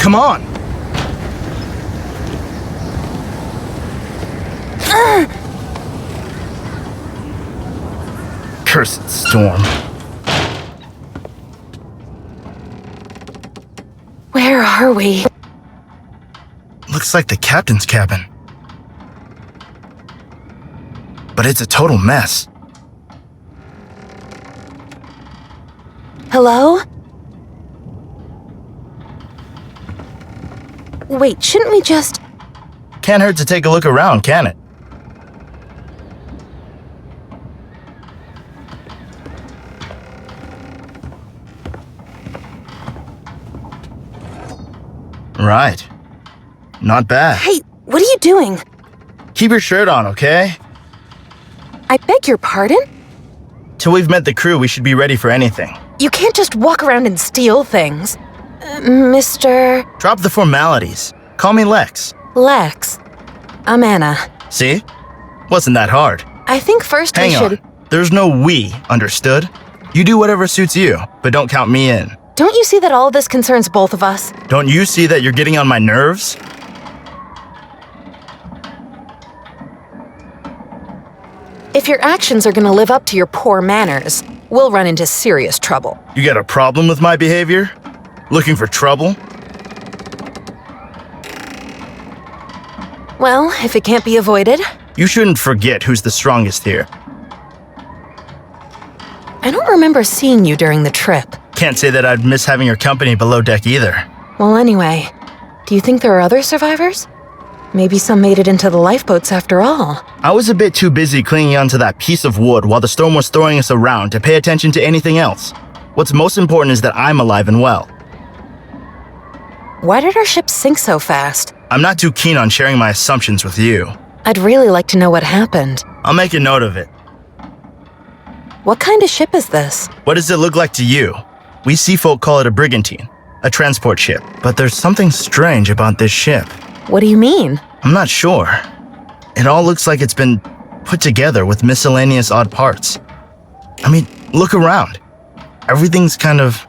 Come on! Cursed storm. Where are we? Looks like the captain's cabin. But it's a total mess. Hello? Wait, shouldn't we just... Can't hurt to take a look around, can it? Right. Not bad. Hey, what are you doing? Keep your shirt on, okay? I beg your pardon? Till we've met the crew, we should be ready for anything. You can't just walk around and steal things. Mr. Drop the formalities. Call me Lex. Lex. I'm Anna. See? Wasn't that hard. I think first we Hang should... on. There's no we, understood? You do whatever suits you, but don't count me in. Don't you see that all of this concerns both of us? Don't you see that you're getting on my nerves? If your actions are gonna live up to your poor manners, we'll run into serious trouble. You got a problem with my behavior? Looking for trouble? Well, if it can't be avoided... You shouldn't forget who's the strongest here. I don't remember seeing you during the trip. Can't say that I'd miss having your company below deck either. Well, anyway, do you think there are other survivors? Maybe some made it into the lifeboats after all. I was a bit too busy clinging onto that piece of wood while the storm was throwing us around to pay attention to anything else. What's most important is that I'm alive and well. Why did our ship sink so fast? I'm not too keen on sharing my assumptions with you. I'd really like to know what happened. I'll make a note of it. What kind of ship is this? What does it look like to you? We sea folk call it a brigantine, a transport ship. But there's something strange about this ship. What do you mean? I'm not sure. It all looks like it's been put together with miscellaneous odd parts. I mean, look around. Everything's kind of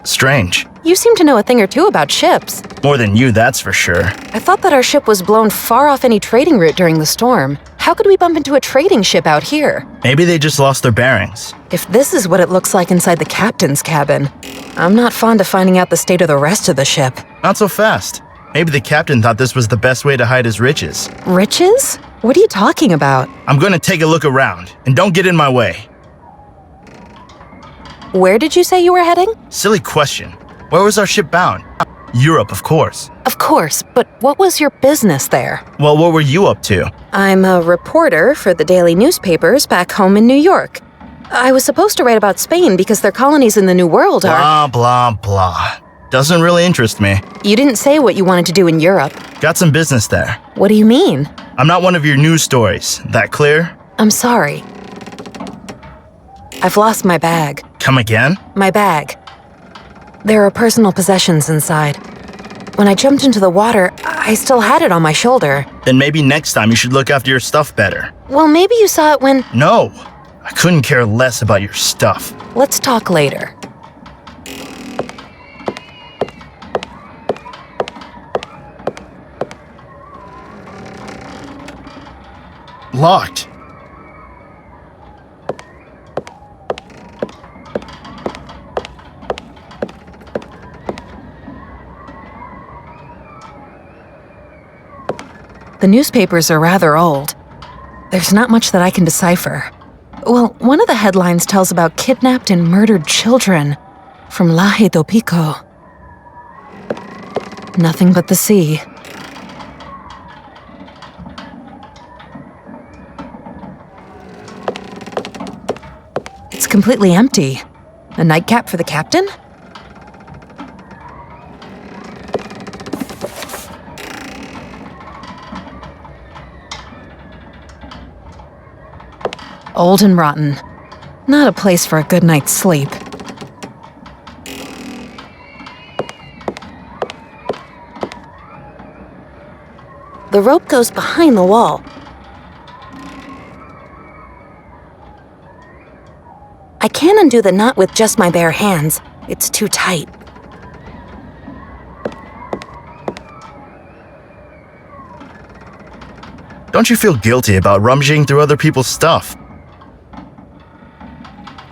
strange. You seem to know a thing or two about ships. More than you, that's for sure. I thought that our ship was blown far off any trading route during the storm. How could we bump into a trading ship out here? Maybe they just lost their bearings. If this is what it looks like inside the captain's cabin, I'm not fond of finding out the state of the rest of the ship. Not so fast. Maybe the captain thought this was the best way to hide his riches. Riches? What are you talking about? I'm gonna take a look around, and don't get in my way. Where did you say you were heading? Silly question. Where was our ship bound? Europe, of course. Of course, but what was your business there? Well, what were you up to? I'm a reporter for the daily newspapers back home in New York. I was supposed to write about Spain because their colonies in the New World are... Blah, blah, blah. Doesn't really interest me. You didn't say what you wanted to do in Europe. Got some business there. What do you mean? I'm not one of your news stories. That clear? I'm sorry. I've lost my bag. Come again? My bag. There are personal possessions inside. When I jumped into the water, I still had it on my shoulder. Then maybe next time you should look after your stuff better. Well, maybe you saw it when... No, I couldn't care less about your stuff. Let's talk later. Locked. The newspapers are rather old. There's not much that I can decipher. Well, one of the headlines tells about kidnapped and murdered children from Laje do Pico. Nothing but the sea. It's completely empty. A nightcap for the captain? Old and rotten. Not a place for a good night's sleep. The rope goes behind the wall. I can't undo the knot with just my bare hands. It's too tight. Don't you feel guilty about rummaging through other people's stuff?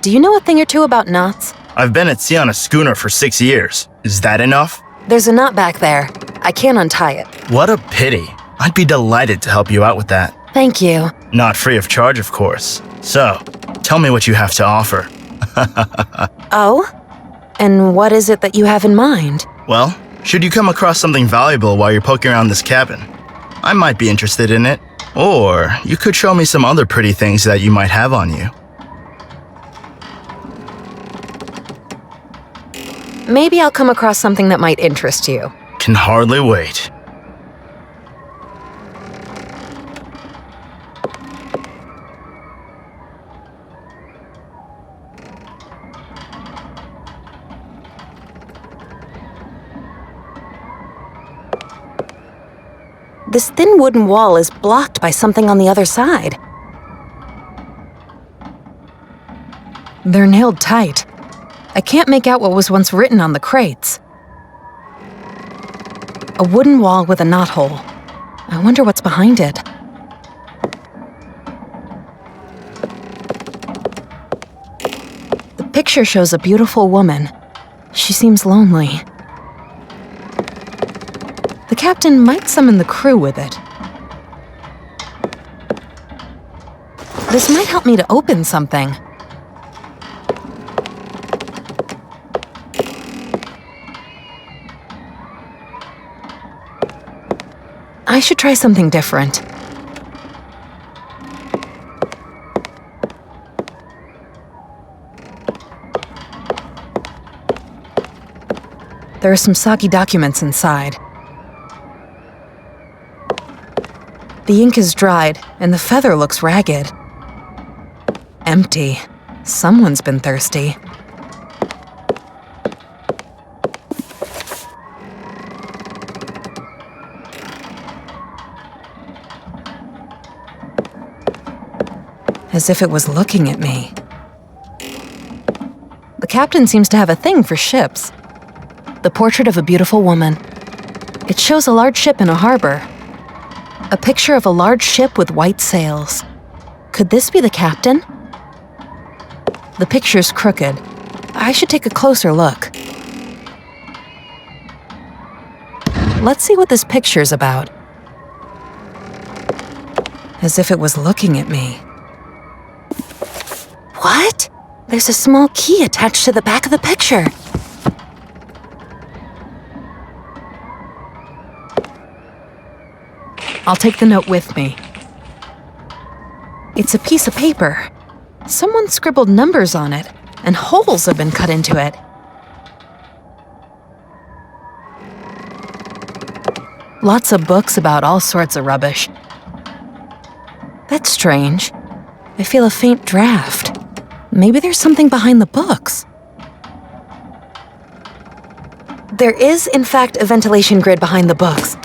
Do you know a thing or two about knots? I've been at sea on a schooner for 6 years. Is that enough? There's a knot back there. I can't untie it. What a pity. I'd be delighted to help you out with that. Thank you. Not free of charge, of course. So, tell me what you have to offer. Oh? And what is it that you have in mind? Well, should you come across something valuable while you're poking around this cabin, I might be interested in it. Or you could show me some other pretty things that you might have on you. Maybe I'll come across something that might interest you. Can hardly wait. This thin wooden wall is blocked by something on the other side. They're nailed tight. I can't make out what was once written on the crates. A wooden wall with a knothole. I wonder what's behind it. The picture shows a beautiful woman. She seems lonely. The captain might summon the crew with it. This might help me to open something. I should try something different. There are some soggy documents inside. The ink is dried, and the feather looks ragged. Empty. Someone's been thirsty. As if it was looking at me. The captain seems to have a thing for ships. The portrait of a beautiful woman. It shows a large ship in a harbor. A picture of a large ship with white sails. Could this be the captain? The picture's crooked. I should take a closer look. Let's see what this picture's about. As if it was looking at me. What? There's a small key attached to the back of the picture. I'll take the note with me. It's a piece of paper. Someone scribbled numbers on it, and holes have been cut into it. Lots of books about all sorts of rubbish. That's strange. I feel a faint draft. Maybe there's something behind the books. There is, in fact, a ventilation grid behind the books.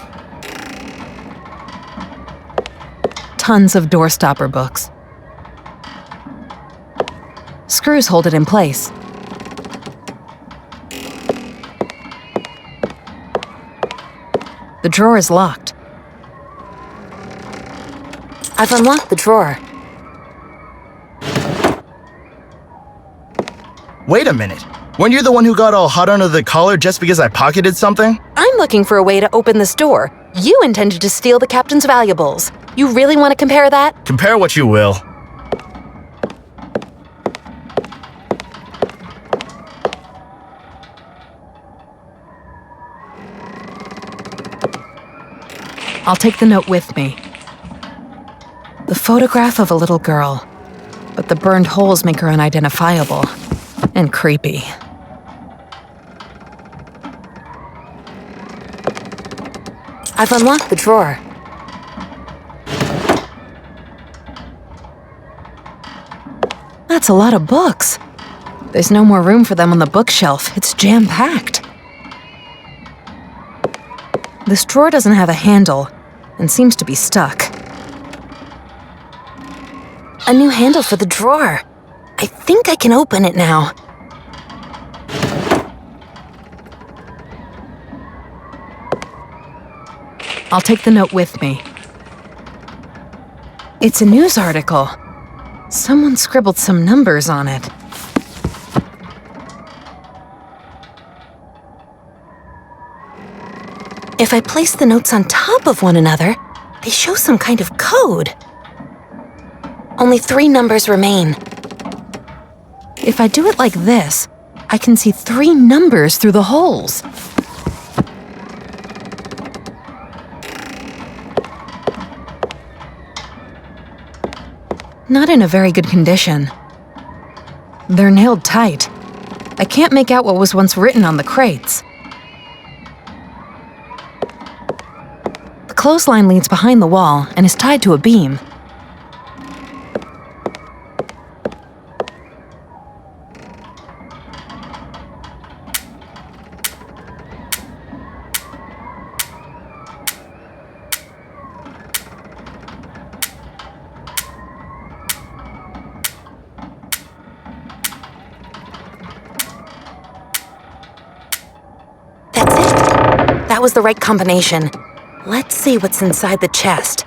Tons of doorstopper books. Screws hold it in place. The drawer is locked. I've unlocked the drawer. Wait a minute. Weren't you the one who got all hot under the collar just because I pocketed something? I'm looking for a way to open this door. You intended to steal the captain's valuables. You really want to compare that? Compare what you will. I'll take the note with me. The photograph of a little girl, but the burned holes make her unidentifiable and creepy. I've unlocked the drawer. That's a lot of books. There's no more room for them on the bookshelf. It's jam-packed. This drawer doesn't have a handle and seems to be stuck. A new handle for the drawer. I think I can open it now. I'll take the note with me. It's a news article. Someone scribbled some numbers on it. If I place the notes on top of one another, they show some kind of code. Only 3 numbers remain. If I do it like this, I can see 3 numbers through the holes. Not in a very good condition. They're nailed tight. I can't make out what was once written on the crates. The clothesline leads behind the wall and is tied to a beam. That's it. That was the right combination. Let's see what's inside the chest.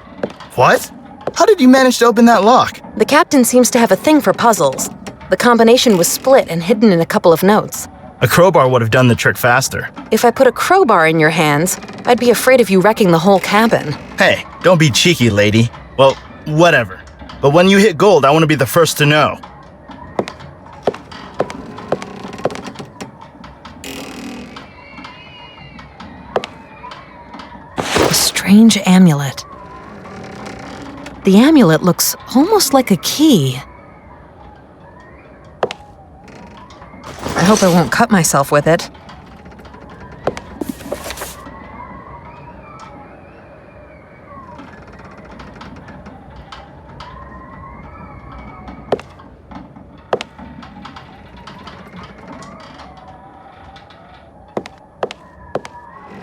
What? How did you manage to open that lock? The captain seems to have a thing for puzzles. The combination was split and hidden in a couple of notes. A crowbar would have done the trick faster. If I put a crowbar in your hands, I'd be afraid of you wrecking the whole cabin. Hey, don't be cheeky, lady. Well, whatever. But when you hit gold, I want to be the first to know. A strange amulet. The amulet looks almost like a key. I hope I won't cut myself with it.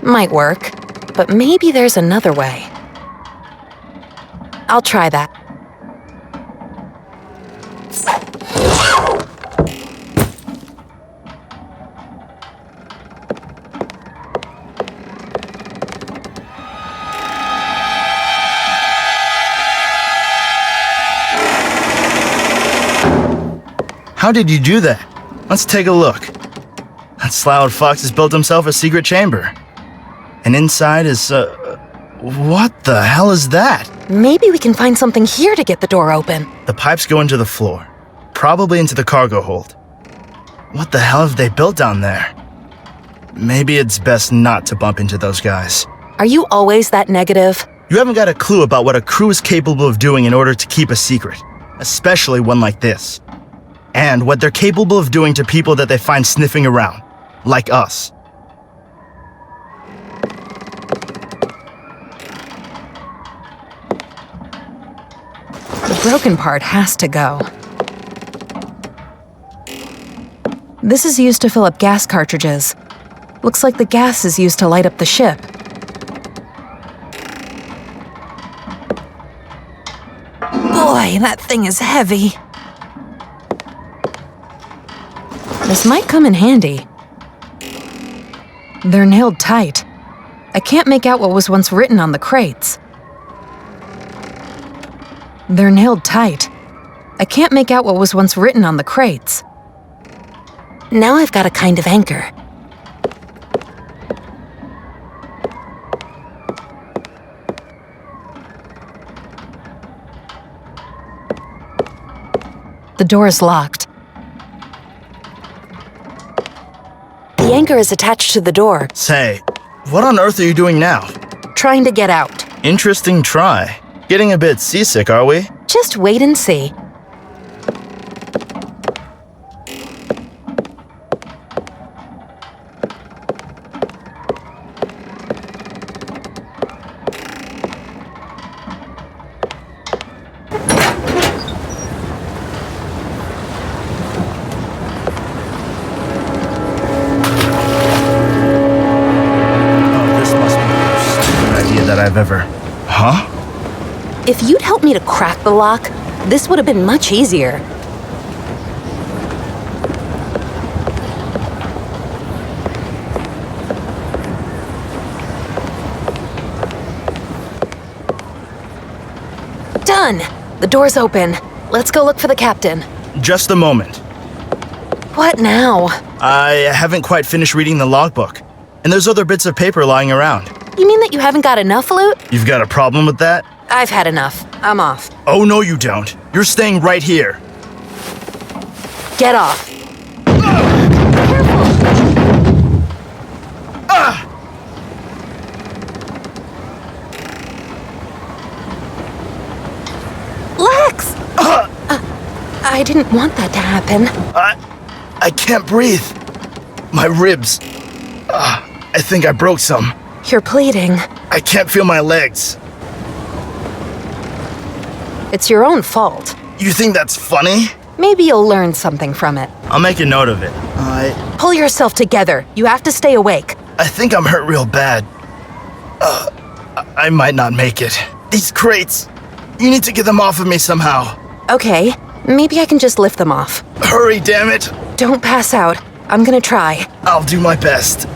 Might work, but maybe there's another way. I'll try that. How did you do that? Let's take a look. That Sloughed Fox has built himself a secret chamber. And inside is, what the hell is that? Maybe we can find something here to get the door open. The pipes go into the floor, probably into the cargo hold. What the hell have they built down there? Maybe it's best not to bump into those guys. Are you always that negative? You haven't got a clue about what a crew is capable of doing in order to keep a secret, especially one like this. And what they're capable of doing to people that they find sniffing around, like us. The broken part has to go. This is used to fill up gas cartridges. Looks like the gas is used to light up the ship. Boy, that thing is heavy. This might come in handy. They're nailed tight. I can't make out what was once written on the crates. They're nailed tight. I can't make out what was once written on the crates. Now I've got a kind of anchor. The door is locked. The anchor is attached to the door, Say, what on earth are you doing now? trying to get out. Interesting try. Getting a bit seasick, are we? Just wait and see. Oh, this must be the most stupid idea that I've ever... Huh? If you'd helped me to crack the lock, this would have been much easier. Done! The door's open. Let's go look for the captain. Just a moment. What now? I haven't quite finished reading the logbook, and there's other bits of paper lying around. You mean that you haven't got enough loot? You've got a problem with that? I've had enough. I'm off. Oh, no, you don't. You're staying right here. Get off. Lex! I didn't want that to happen. I can't breathe. My ribs. I think I broke some. You're bleeding. I can't feel my legs. It's your own fault. You think that's funny? Maybe you'll learn something from it. I'll make a note of it. Pull yourself together. You have to stay awake. I think I'm hurt real bad. I might not make it. These crates. You need to get them off of me somehow. Okay, maybe I can just lift them off. Hurry, damn it. Don't pass out. I'm gonna try. I'll do my best.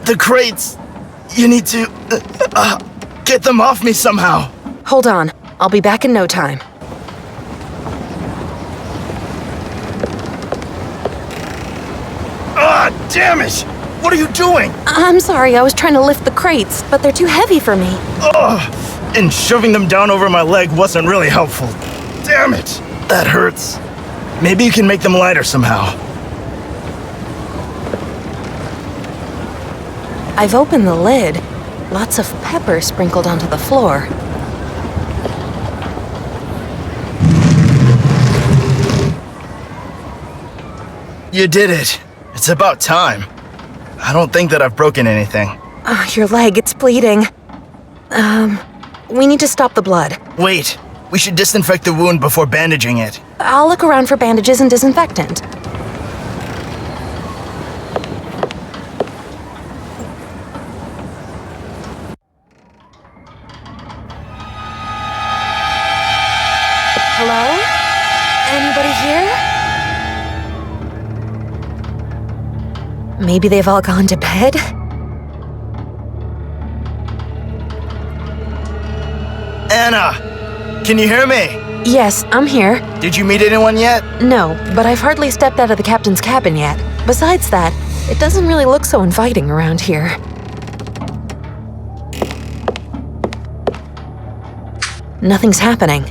The crates. You need to get them off me somehow. Hold on. I'll be back in no time. Damn it! What are you doing? I'm sorry, I was trying to lift the crates, but they're too heavy for me. And shoving them down over my leg wasn't really helpful. Damn it! That hurts. Maybe you can make them lighter somehow. I've opened the lid. Lots of pepper sprinkled onto the floor. You did it. It's about time. I don't think that I've broken anything. Your leg, it's bleeding. We need to stop the blood. Wait, we should disinfect the wound before bandaging it. I'll look around for bandages and disinfectant. Hello? Anybody here? Maybe they've all gone to bed? Anna! Can you hear me? Yes, I'm here. Did you meet anyone yet? No, but I've hardly stepped out of the captain's cabin yet. Besides that, it doesn't really look so inviting around here. Nothing's happening.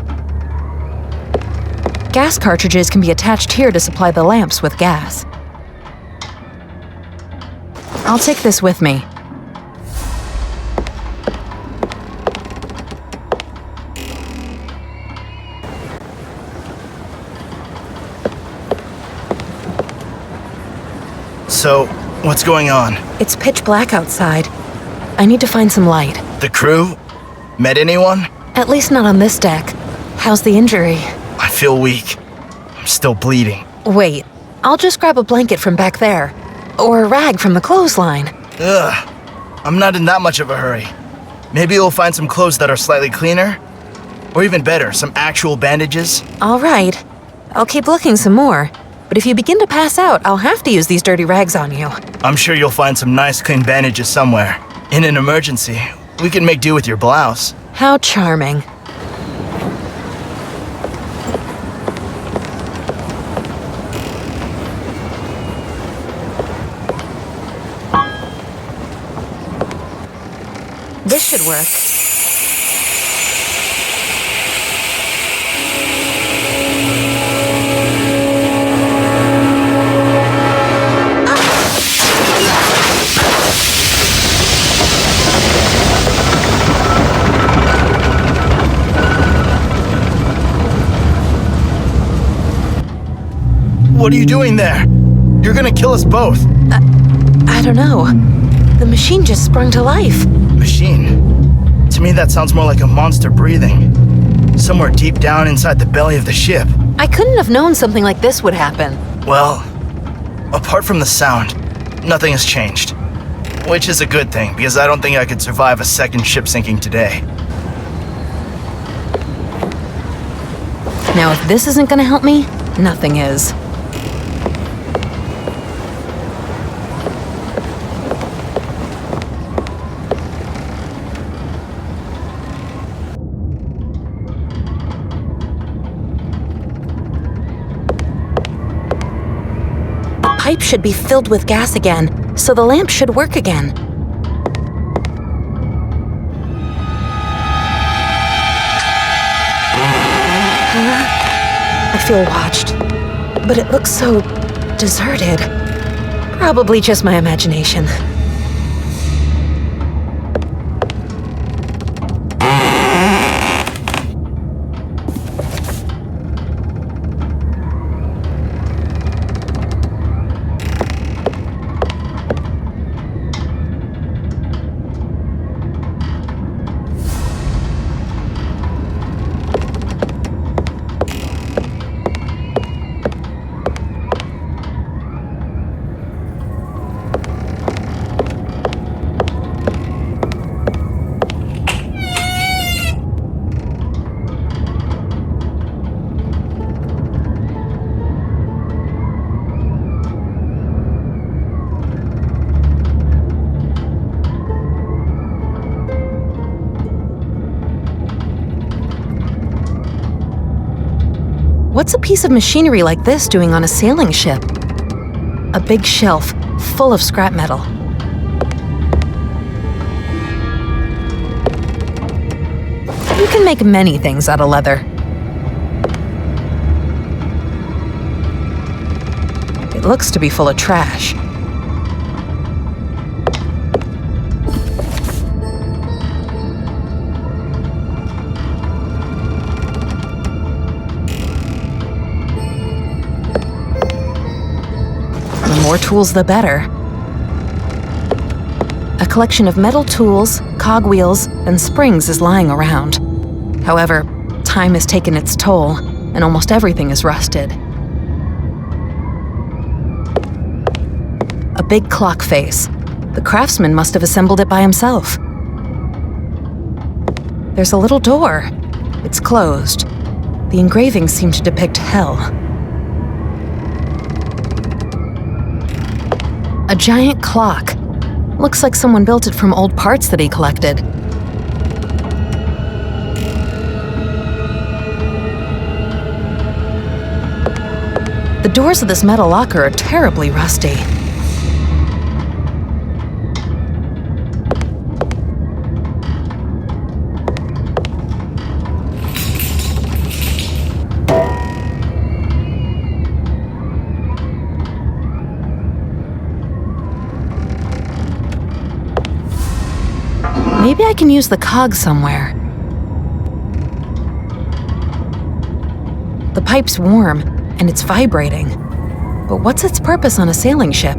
Gas cartridges can be attached here to supply the lamps with gas. I'll take this with me. So, what's going on? It's pitch black outside. I need to find some light. The crew? Met anyone? At least not on this deck. How's the injury? I feel weak. I'm still bleeding. Wait, I'll just grab a blanket from back there. Or a rag from the clothesline. Ugh. I'm not in that much of a hurry. Maybe we'll find some clothes that are slightly cleaner? Or even better, some actual bandages? All right. I'll keep looking some more. But if you begin to pass out, I'll have to use these dirty rags on you. I'm sure you'll find some nice clean bandages somewhere. In an emergency, we can make do with your blouse. How charming. This should work. What are you doing there? You're gonna kill us both. I don't know. The machine just sprung to life. Machine? To me, that sounds more like a monster breathing. Somewhere deep down inside the belly of the ship. I couldn't have known something like this would happen. Well, apart from the sound, nothing has changed. Which is a good thing, because I don't think I could survive a second ship sinking today. Now, if this isn't gonna help me, nothing is. pipe should be filled with gas again, so the lamp should work again. I feel watched, but it looks so deserted. Probably just my imagination. What's a piece of machinery like this doing on a sailing ship? A big shelf full of scrap metal. You can make many things out of leather. It looks to be full of trash. The more tools, the better. A collection of metal tools, cogwheels, and springs is lying around. However, time has taken its toll, and almost everything is rusted. A big clock face. The craftsman must have assembled it by himself. There's a little door. It's closed. The engravings seem to depict hell. A giant clock. Looks like someone built it from old parts that he collected. The doors of this metal locker are terribly rusty. Maybe I can use the cog somewhere. The pipe's warm, and it's vibrating. But what's its purpose on a sailing ship?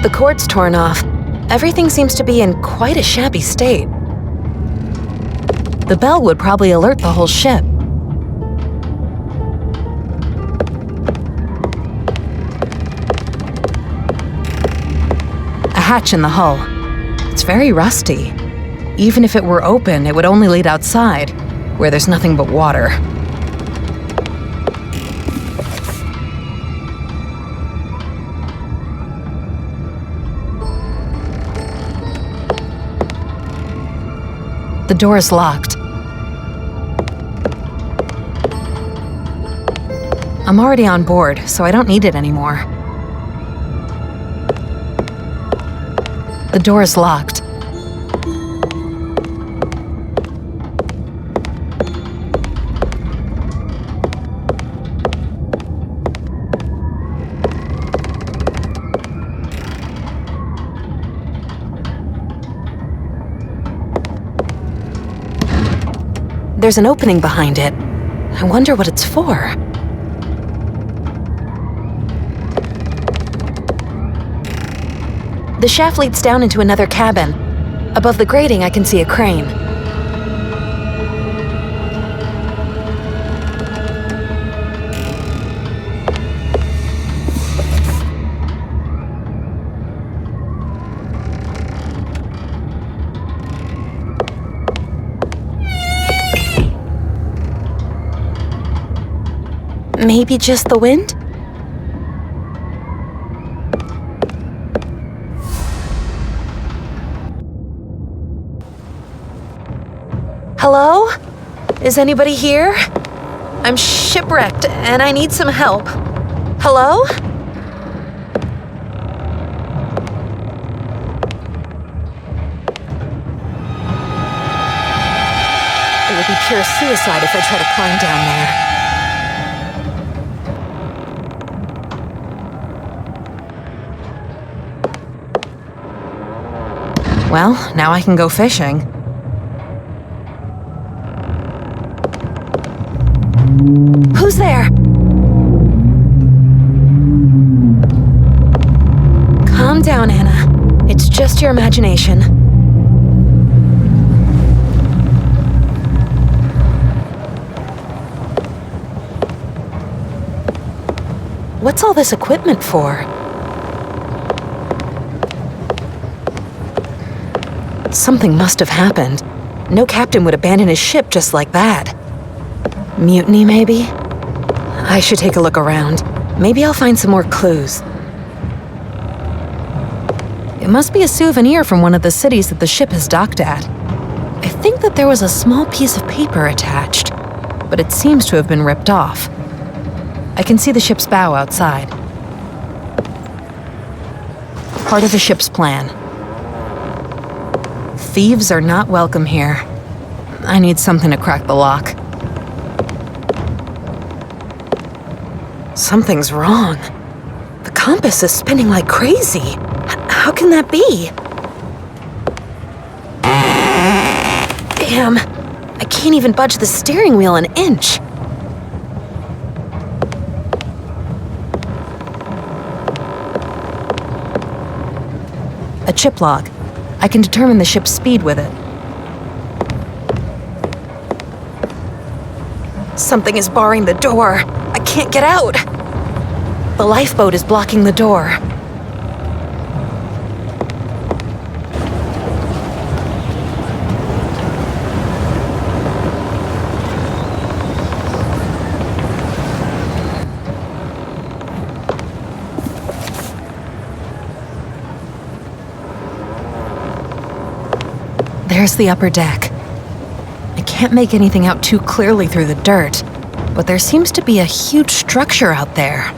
The cord's torn off. Everything seems to be in quite a shabby state. The bell would probably alert the whole ship. A hatch in the hull. It's very rusty. Even if it were open, it would only lead outside, where there's nothing but water. The door is locked. I'm already on board, so I don't need it anymore. The door is locked. There's an opening behind it. I wonder what it's for. The shaft leads down into another cabin. Above the grating, I can see a crane. Maybe just the wind? Hello? Is anybody here? I'm shipwrecked and I need some help. Hello? It would be pure suicide if I try to climb down there. Well, now I can go fishing. Who's there? Calm down, Anna. It's just your imagination. What's all this equipment for? Something must have happened. No captain would abandon his ship just like that. Mutiny, maybe? I should take a look around. Maybe I'll find some more clues. It must be a souvenir from one of the cities that the ship has docked at. I think that there was a small piece of paper attached, but it seems to have been ripped off. I can see the ship's bow outside. Part of the ship's plan. Thieves are not welcome here. I need something to crack the lock. Something's wrong. The compass is spinning like crazy. How can that be? Damn, I can't even budge the steering wheel an inch. A chip log. I can determine the ship's speed with it. Something is barring the door. I can't get out. The lifeboat is blocking the door. There's the upper deck. I can't make anything out too clearly through the dirt, but there seems to be a huge structure out there.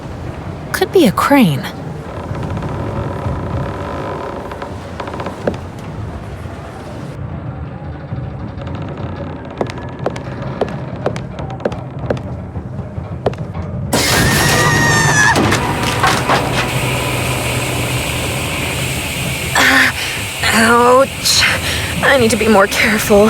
Could be a crane. Ouch. I need to be more careful.